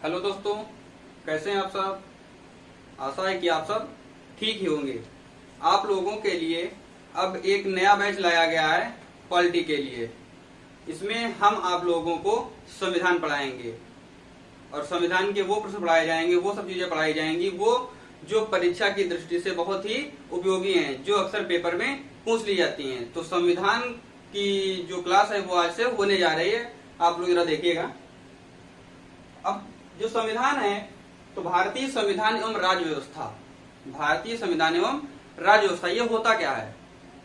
Hello दोस्तों, कैसे हैं आप सब। आशा है कि आप सब ठीक ही होंगे। आप लोगों के लिए अब एक नया बैच लाया गया है पॉलिटी के लिए। इसमें हम आप लोगों को संविधान पढ़ाएंगे और संविधान के वो प्रश्न पढ़ाए जाएंगे, वो सब चीजें पढ़ाई जाएंगी वो जो परीक्षा की दृष्टि से बहुत ही उपयोगी हैं, जो अक्सर पेपर में पूछ ली जाती हैं। तो संविधान की जो क्लास है वो आज से होने जा रही है। आप लोग जरा देखिएगा। अब जो संविधान है तो भारतीय संविधान एवं राज्य व्यवस्था, भारतीय संविधान एवं राज्य व्यवस्था ये होता क्या है।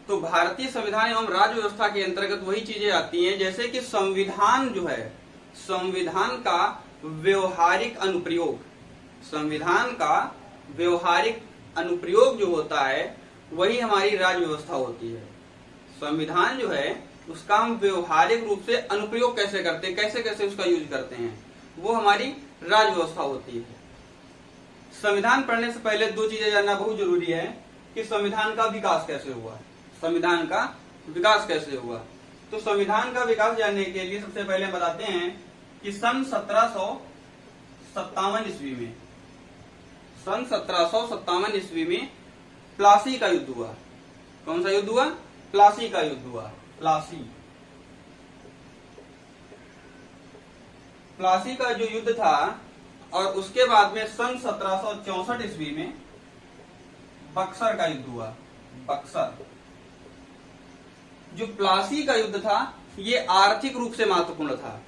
तो भारतीय संविधान एवं राज्य व्यवस्था के अंतर्गत वही चीजें आती हैं जैसे कि संविधान जो है, संविधान का व्यवहारिक अनुप्रयोग, संविधान का व्यवहारिक अनुप्रयोग जो होता है वही हमारी राज्य व्यवस्था होती है। संविधान जो है उसका हम व्यवहारिक रूप से अनुप्रयोग कैसे करते हैं, कैसे कैसे उसका यूज करते हैं, वो हमारी राज्य व्यवस्था होती है। संविधान पढ़ने से पहले दो चीजें जानना बहुत जरूरी है कि संविधान का विकास कैसे हुआ, संविधान का विकास कैसे हुआ। तो संविधान का विकास जानने के लिए सबसे पहले बताते हैं कि सन 1757 ईस्वी में, सन 1757 ईस्वी में प्लासी का युद्ध हुआ। कौन सा युद्ध हुआ? प्लासी का युद्ध हुआ। प्लासी का जो युद्ध था और उसके बाद में सन 1764 ईस्वी में बक्सर का युद्ध हुआ। बक्सर। जो प्लासी का युद्ध था ये आर्थिक रूप से महत्वपूर्ण था।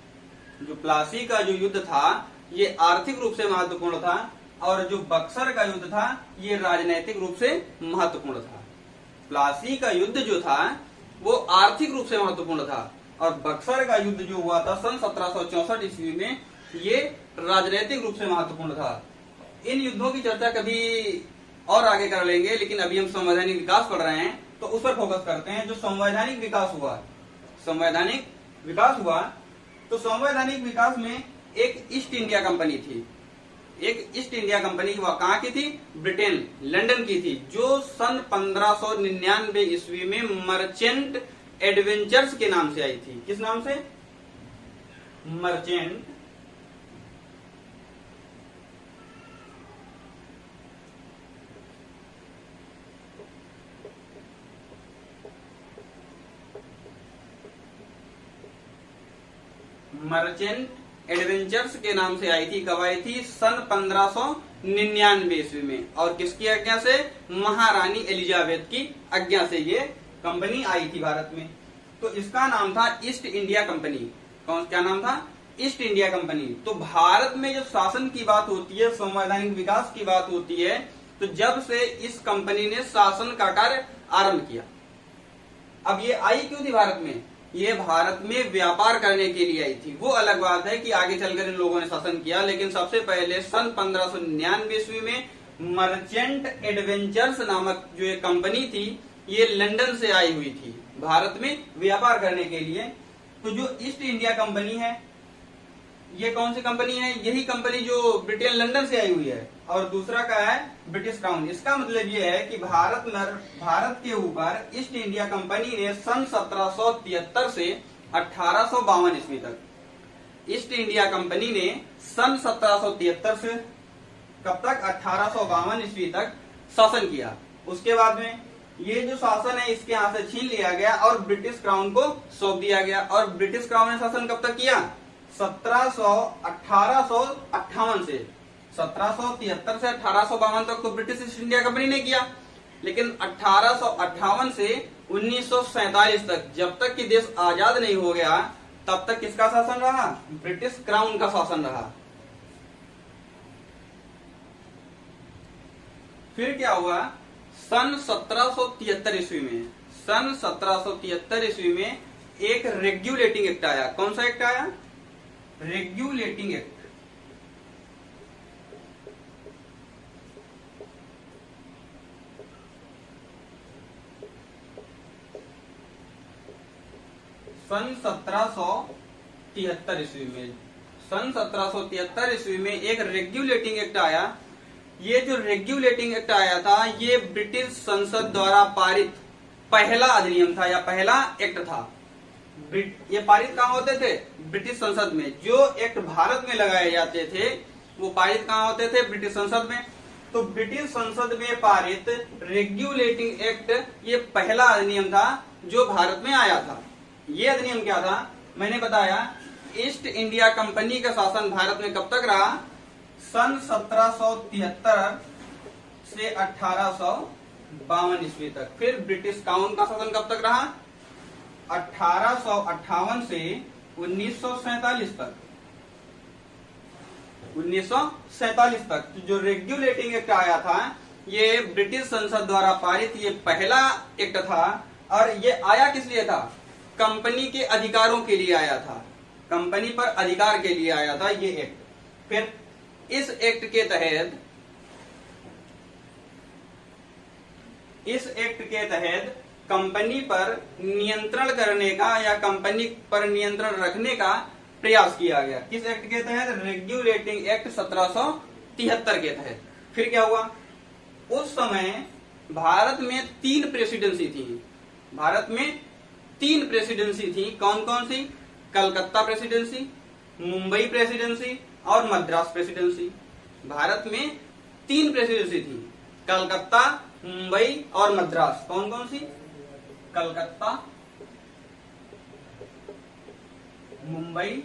जो प्लासी का जो युद्ध था ये आर्थिक रूप से महत्वपूर्ण था और जो बक्सर का युद्ध था ये राजनैतिक रूप से महत्वपूर्ण था। प्लासी का युद्ध जो था वो आर्थिक रूप से महत्वपूर्ण था और बक्सर का युद्ध जो हुआ था सन 1764 ईस्वी में ये राजनीतिक रूप से महत्वपूर्ण था। इन युद्धों की चर्चा कभी और आगे कर लेंगे, लेकिन अभी हम संवैधानिक विकास पढ़ रहे हैं तो उस पर फोकस करते हैं। जो संवैधानिक विकास हुआ, संवैधानिक विकास हुआ तो संवैधानिक विकास में एक ईस्ट इंडिया कंपनी थी। एक ईस्ट इंडिया कंपनी कहाँ की थी? ब्रिटेन, लंदन की थी, जो सन 1599 ईस्वी में मर्चेंट एडवेंचर्स के नाम से आई थी। किस नाम से? मर्चेंट एडवेंचर्स के नाम से आई थी। कब आई थी? सन 1599 ईस्वी में। और किसकी आज्ञा से? महारानी एलिजाबेथ की आज्ञा से ये कंपनी आई थी भारत में। तो इसका नाम था ईस्ट इंडिया कंपनी। कौन, क्या नाम था? East India company. तो भारत में जब शासन की बात होती है, संवैधानिक विकास की बात होती है, तो जब से इस कंपनी ने शासन का कार्य आरंभ किया। अब ये आई क्यों थी भारत में? ये भारत में व्यापार करने के लिए आई थी। वो अलग बात है कि आगे चलकर इन लोगों ने शासन किया, लेकिन सबसे पहले सन 1599 ईस्वी में मर्चेंट एडवेंचर्स नामक जो एक कंपनी थी ये लंदन से आई हुई थी भारत में व्यापार करने के लिए। तो जो ईस्ट इंडिया कंपनी है ये कौन सी कंपनी है? यही कंपनी जो ब्रिटेन लंदन से आई हुई है। और दूसरा क्या है? British crown. इसका मतलब ये है कि भारत के ऊपर ईस्ट इंडिया कंपनी ने सन 1773 से 1852 ईस्वी तक, ईस्ट इंडिया कंपनी ने सन 1773 से कब तक? 1852 ईस्वी तक शासन किया। उसके बाद में ये जो शासन है इसके यहाँ से छीन लिया गया और ब्रिटिश क्राउन को सौंप दिया गया। और ब्रिटिश क्राउन ने शासन कब तक किया? 1858 से 1773 से 1852 तक तो ब्रिटिश ईस्ट इंडिया कंपनी ने किया, लेकिन 1858 से 1947 तक, जब तक कि देश आजाद नहीं हो गया तब तक किसका शासन रहा? ब्रिटिश क्राउन का शासन रहा। फिर क्या हुआ? सन 1773 ईस्वी में, सन 1773 ईस्वी में एक रेगुलेटिंग एक्ट आया। कौन सा एक्ट आया? Regulating act. सन 1773 ईस्वी में, सन 1773 ईस्वी में एक रेगुलेटिंग एक्ट आया। ये जो रेगुलेटिंग एक्ट आया था ये ब्रिटिश संसद द्वारा पारित पहला अधिनियम था या पहला एक्ट था। ये पारित कहाँ होते थे? ब्रिटिश संसद में। जो एक्ट भारत में लगाए जाते थे वो पारित कहाँ होते थे? ब्रिटिश संसद में। तो ब्रिटिश संसद में पारित रेगुलेटिंग एक्ट ये पहला अधिनियम था जो भारत में आया था। ये अधिनियम क्या था? मैंने बताया ईस्ट इंडिया कंपनी का शासन भारत में कब तक रहा? सन 1773 से 1852 ईस्वी तक। फिर ब्रिटिश काउंसिल का शासन कब तक रहा? 1858 से 1947 तक। 1947 तक। तो जो रेगुलेटिंग एक्ट आया था ये ब्रिटिश संसद द्वारा पारित ये पहला एक्ट था। और ये आया किस लिए था? कंपनी के अधिकारों के लिए आया था, कंपनी पर अधिकार के लिए आया था ये एक्ट। फिर इस एक्ट के तहत कंपनी पर नियंत्रण करने का या कंपनी पर नियंत्रण रखने का प्रयास किया गया। किस एक्ट के तहत? रेगुलेटिंग एक्ट 1773 के तहत। फिर क्या हुआ? उस समय भारत में 3 प्रेसिडेंसी थी। भारत में 3 प्रेसिडेंसी थी। कौन कौन सी? कलकत्ता प्रेसिडेंसी, मुंबई प्रेसिडेंसी और मद्रास प्रेसिडेंसी। भारत में 3 प्रेसिडेंसी थी, कलकत्ता, मुंबई और मद्रास। कौन कौन सी? कलकत्ता, मुंबई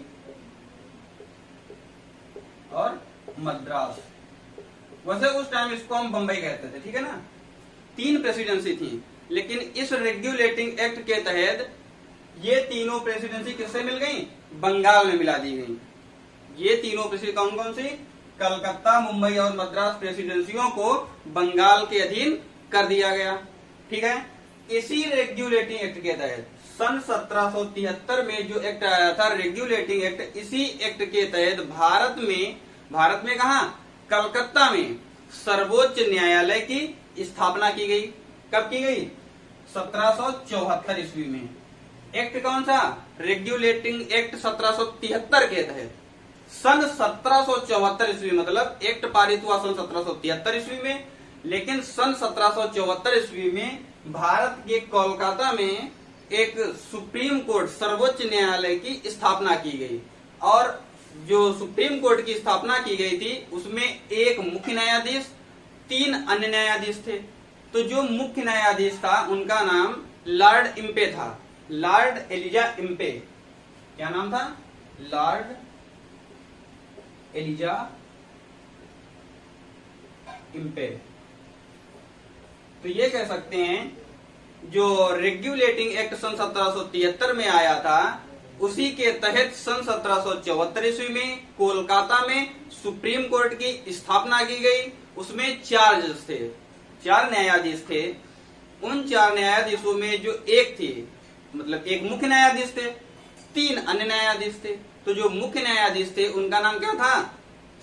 और मद्रास। वैसे उस टाइम इसको हम बंबई कहते थे, ठीक है ना। 3 प्रेसिडेंसी थी, लेकिन इस रेगुलेटिंग एक्ट के तहत ये तीनों प्रेसिडेंसी किससे मिल गई? बंगाल में मिला दी गई। ये तीनों प्रेसिडेंसी कौन कौन सी? कलकत्ता, मुंबई और मद्रास प्रेसिडेंसियों को बंगाल के अधीन कर दिया गया, ठीक है। इसी रेगुलेटिंग एक्ट के तहत सन 1773 में जो एक्ट आया था रेगुलेटिंग एक्ट, इसी एक्ट के तहत भारत में कहा? कलकत्ता में सर्वोच्च न्यायालय की स्थापना की गई। कब की गई? 1774 ईस्वी में। एक्ट कौन सा? रेगुलेटिंग एक्ट 1773 के तहत। सन 1774 ईस्वी मतलब एक्ट पारित हुआ सन 1773 ईस्वी में, लेकिन सन 1774 ईस्वी में भारत के कोलकाता में एक सुप्रीम कोर्ट, सर्वोच्च न्यायालय की स्थापना की गई। और जो सुप्रीम कोर्ट की स्थापना की गई थी उसमें एक मुख्य न्यायाधीश, 3 अन्य न्यायाधीश थे। तो जो मुख्य न्यायाधीश था उनका नाम लॉर्ड इम्पे था, लॉर्ड एलिजा इम्पे। क्या नाम था? Lord Elijah Impey. तो ये कह सकते हैं जो रेगुलेटिंग एक्ट सन 1773 में आया था उसी के तहत सन 1774 ईस्वी में कोलकाता में सुप्रीम कोर्ट की स्थापना की गई। उसमें 4 जज थे, 4 न्यायाधीश थे। उन 4 न्यायाधीशों में जो एक थे, मतलब एक मुख्य न्यायाधीश थे, 3 अन्य न्यायाधीश थे। तो जो मुख्य न्यायाधीश थे उनका नाम क्या था?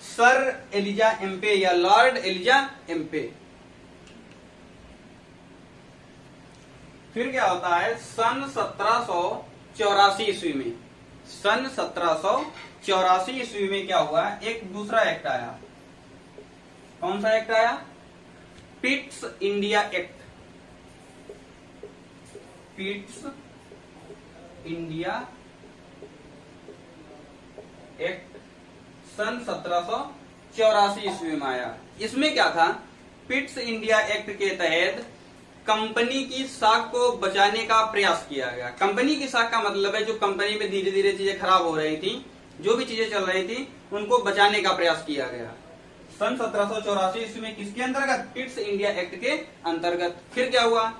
सर एलिजा एम्पे या लॉर्ड एलिजा एम्पे। फिर क्या होता है? सन 1784 ईस्वी में, सन 1784 ईस्वी में क्या हुआ? एक दूसरा एक्ट आया। कौन सा एक्ट आया? Pitts India act. Pitts India act सन 1784 ईस्वी में आया। इसमें क्या था? पिट्स इंडिया एक्ट के तहत कंपनी की साख को बचाने का प्रयास किया गया। कंपनी की साख का मतलब है जो कंपनी में धीरे धीरे चीजें खराब हो रही थी, जो भी चीजें चल रही थी उनको बचाने का प्रयास किया गया सन 1784 ईस्वी में। किसके अंतर्गत? पिट्स इंडिया एक्ट के अंतर्गत। फिर क्या हुआ?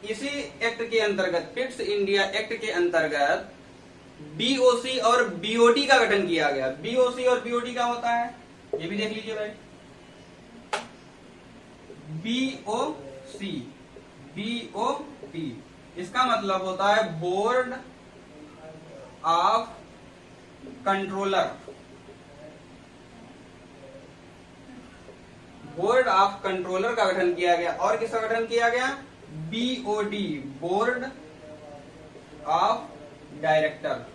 इसी एक्ट के अंतर्गत, पिट्स इंडिया एक्ट के अंतर्गत बीओसी और बीओडी का गठन किया गया। बीओसी और बीओडी क्या होता है ये भी देख लीजिए भाई। बीओसी, बीओडी इसका मतलब होता है board of controller. Board of controller का गठन किया गया। और किसका गठन किया गया? BOD, board of director.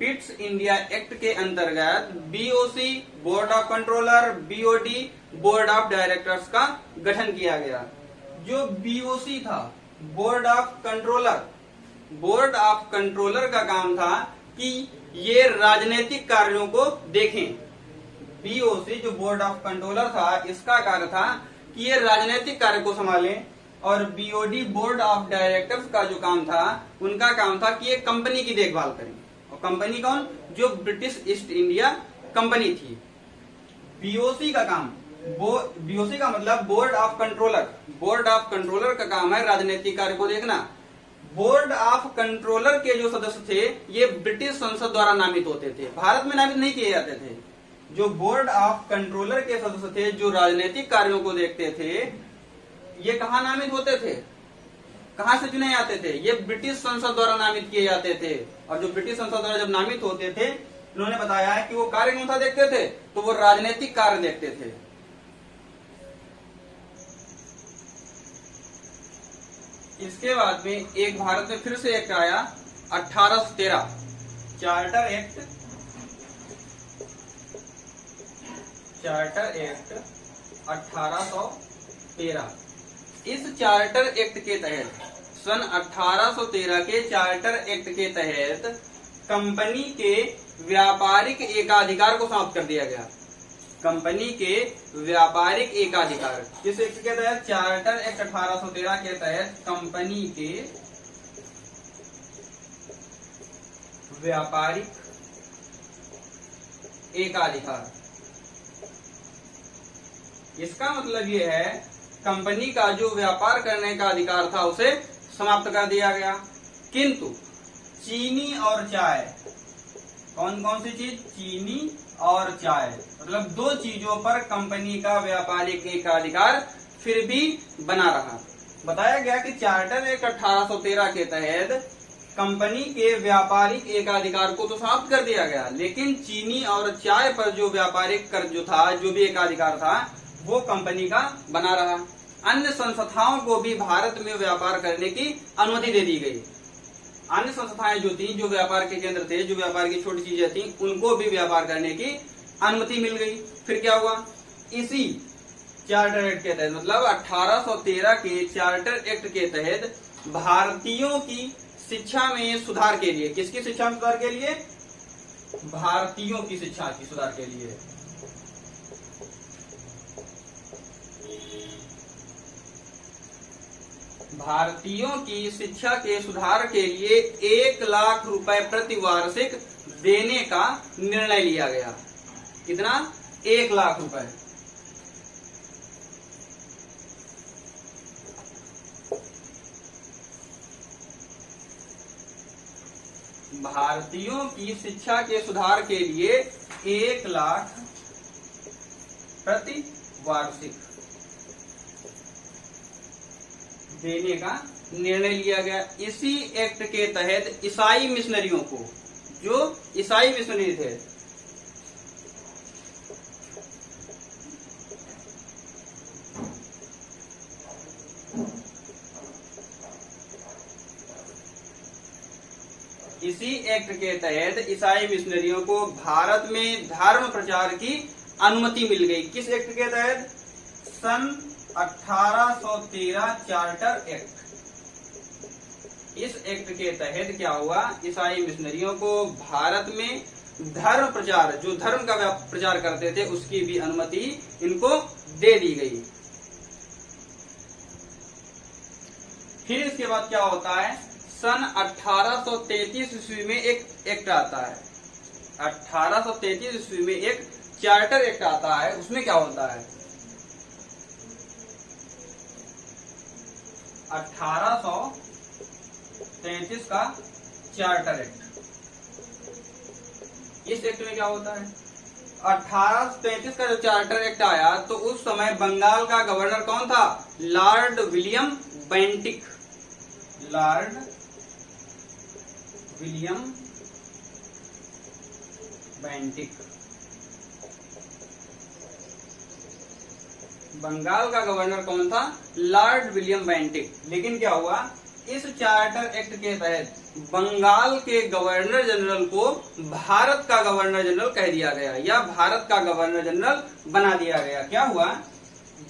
पिट्स India act के अंतर्गत BOC, board of controller, BOD, board of directors का गठन किया गया। जो बीओसी था, board of controller, board of controller का काम था कि ये राजनीतिक कार्यों को देखें। बीओसी जो बोर्ड ऑफ कंट्रोलर था, इसका कार्य था कि ये राजनीतिक कार्य को संभालें, और बीओडी बोर्ड ऑफ डायरेक्टर्स का जो काम था, उनका काम था कि ये कंपनी की देखभाल करें। और कंपनी कौन? जो ब्रिटिश ईस्ट इंडिया कंपनी थी। बीओसी का काम, बीओसी का मतलब board of controller. Board of controller का काम है राजनीतिक कार्य को देखना। बोर्ड ऑफ कंट्रोलर के जो सदस्य थे, ये ब्रिटिश संसद द्वारा नामित होते थे, भारत में नामित नहीं किए जाते थे। जो बोर्ड ऑफ कंट्रोलर के सदस्य थे, जो राजनीतिक कार्यों को देखते थे, ये कहाँ नामित होते थे, कहाँ से चुने जाते थे? ये ब्रिटिश संसद द्वारा नामित किए जाते थे। और जो ब्रिटिश संसद द्वारा जब नामित होते थे, उन्होंने बताया है कि वो कार्य कौन सा देखते थे, तो वो राजनीतिक कार्य देखते थे। इसके बाद में एक भारत में फिर से एक्ट आया 1813, चार्टर एक्ट 1813। इस चार्टर एक्ट के तहत, सन 1813 के चार्टर एक्ट के तहत कंपनी के व्यापारिक एकाधिकार को समाप्त कर दिया गया। कंपनी के व्यापारिक एकाधिकार किस एक्ट के तहत? चार्टर एक्ट 1813 के तहत कंपनी के व्यापारिक एकाधिकार। इसका मतलब ये है, कंपनी का जो व्यापार करने का अधिकार था, उसे समाप्त कर दिया गया। किंतु चीनी और चाय, कौन कौन सी चीज? चीनी और चाय, मतलब दो चीजों पर कंपनी का व्यापारिक एकाधिकार फिर भी बना रहा। बताया गया कि चार्टर एक्ट 1813 के तहत कंपनी के व्यापारिक एकाधिकार को तो समाप्त कर दिया गया, लेकिन चीनी और चाय पर जो व्यापारिक कर जो था, जो भी एकाधिकार था, वो कंपनी का बना रहा। अन्य संस्थाओं को भी भारत में व्यापार करने की अनुमति दे दी गई। अन्य संस्थाएं जो थी, जो व्यापार के केंद्र थे, जो व्यापार की छोटी चीजें थी, उनको भी व्यापार करने की अनुमति मिल गई। फिर क्या हुआ? इसी चार्टर एक्ट के तहत, मतलब 1813 के चार्टर एक्ट के तहत भारतीयों की शिक्षा में सुधार के लिए, किसकी शिक्षा में सुधार के लिए? भारतीयों की शिक्षा की सुधार के लिए भारतीयों की शिक्षा के सुधार के लिए 1 लाख रुपए प्रति वार्षिक देने का निर्णय लिया गया। कितना? 1 लाख रुपए। भारतीयों की शिक्षा के सुधार के लिए 1 लाख प्रति वार्षिक देने का निर्णय लिया गया। इसी एक्ट के तहत ईसाई मिशनरियों को, जो ईसाई मिशनरी थे, इसी एक्ट के तहत ईसाई मिशनरियों को भारत में धर्म प्रचार की अनुमति मिल गई। किस एक्ट के तहत? सन 1813 चार्टर एक्ट। इस एक्ट के तहत क्या हुआ? ईसाई मिशनरियों को भारत में धर्म प्रचार, जो धर्म का प्रचार करते थे, उसकी भी अनुमति इनको दे दी गई। फिर इसके बाद क्या होता है? सन 1833 ईस्वी में एक एक्ट आता है। 1833 ईस्वी में एक चार्टर एक्ट आता है। उसमें क्या होता है? 1833 का चार्टर एक्ट। इस एक्ट में क्या होता है? 1833 का जो चार्टर एक्ट आया, तो उस समय बंगाल का गवर्नर कौन था? Lord William Bentinck. Lord William Bentinck Bengal का गवर्नर कौन था? Lord William Bentinck. लेकिन क्या हुआ? इस चार्टर एक्ट के तहत बंगाल के गवर्नर जनरल को भारत का गवर्नर जनरल कह दिया गया, या भारत का गवर्नर जनरल बना दिया गया। क्या हुआ?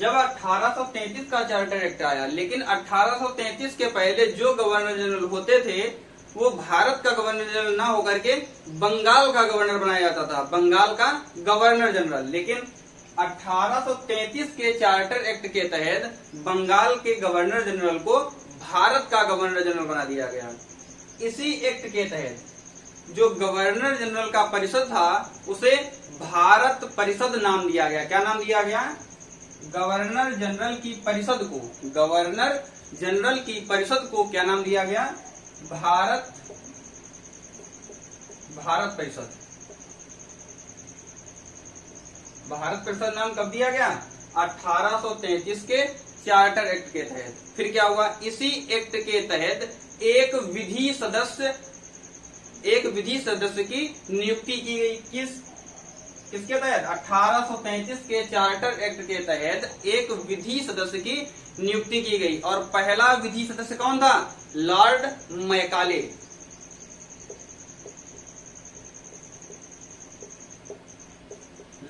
जब 1833 का चार्टर एक्ट आया, लेकिन 1833 के पहले जो गवर्नर जनरल होते थे, वो भारत का गवर्नर जनरल ना होकर के बंगाल का गवर्नर बनाया जाता था, बंगाल का गवर्नर जनरल। लेकिन 1833 के चार्टर एक्ट के तहत बंगाल के गवर्नर जनरल को भारत का गवर्नर जनरल बना दिया गया। इसी एक्ट के तहत जो गवर्नर जनरल का परिषद था उसे भारत परिषद नाम दिया गया। क्या नाम दिया गया? गवर्नर जनरल की परिषद को, गवर्नर जनरल की परिषद को क्या नाम दिया गया? भारत परिषद। भारत परिषद नाम कब दिया गया? 1833 के चार्टर एक्ट के तहत। फिर क्या हुआ? इसी एक्ट के तहत एक विधि सदस्य की नियुक्ति की गई। किसके तहत? 1833 के चार्टर एक्ट के तहत एक विधि सदस्य की नियुक्ति की गई। और पहला विधि सदस्य कौन था? Lord Macaulay.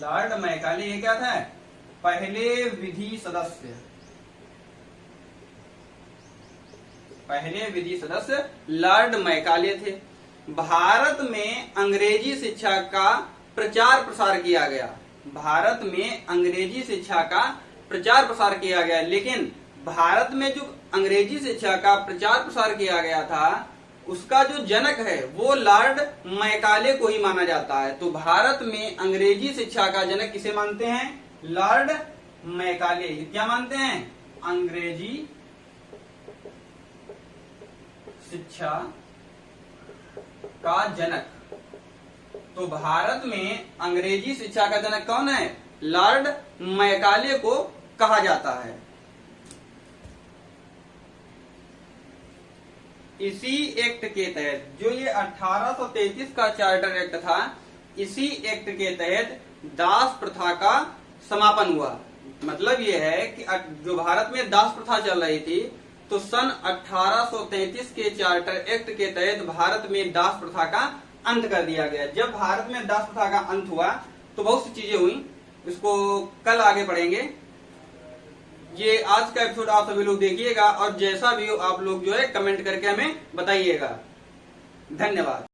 लॉर्ड मैकाले ये क्या था? पहले विधि सदस्य लॉर्ड मैकाले थे। भारत में अंग्रेजी शिक्षा का प्रचार प्रसार किया गया। भारत में अंग्रेजी शिक्षा का प्रचार प्रसार किया गया। लेकिन भारत में जो अंग्रेजी शिक्षा का प्रचार प्रसार किया गया था उसका जो जनक है वो लॉर्ड मैकाले को ही माना जाता है। तो भारत में अंग्रेजी शिक्षा का जनक किसे मानते हैं? Lord Macaulay. क्या मानते हैं? अंग्रेजी शिक्षा का जनक। तो भारत में अंग्रेजी शिक्षा का जनक कौन है? लॉर्ड मैकाले को कहा जाता है। इसी एक्ट के तहत, जो ये 1833 का चार्टर एक्ट था, इसी एक्ट के तहत दास प्रथा का समापन हुआ। मतलब ये है कि जो भारत में दास प्रथा चल रही थी तो सन 1833 के चार्टर एक्ट के तहत भारत में दास प्रथा का अंत कर दिया गया। जब भारत में दास प्रथा का अंत हुआ तो बहुत सी चीजें हुई, इसको कल आगे पढ़ेंगे। ये आज का एपिसोड आप सभी लोग देखिएगा और जैसा भी हो आप लोग जो है कमेंट करके हमें बताइएगा। धन्यवाद।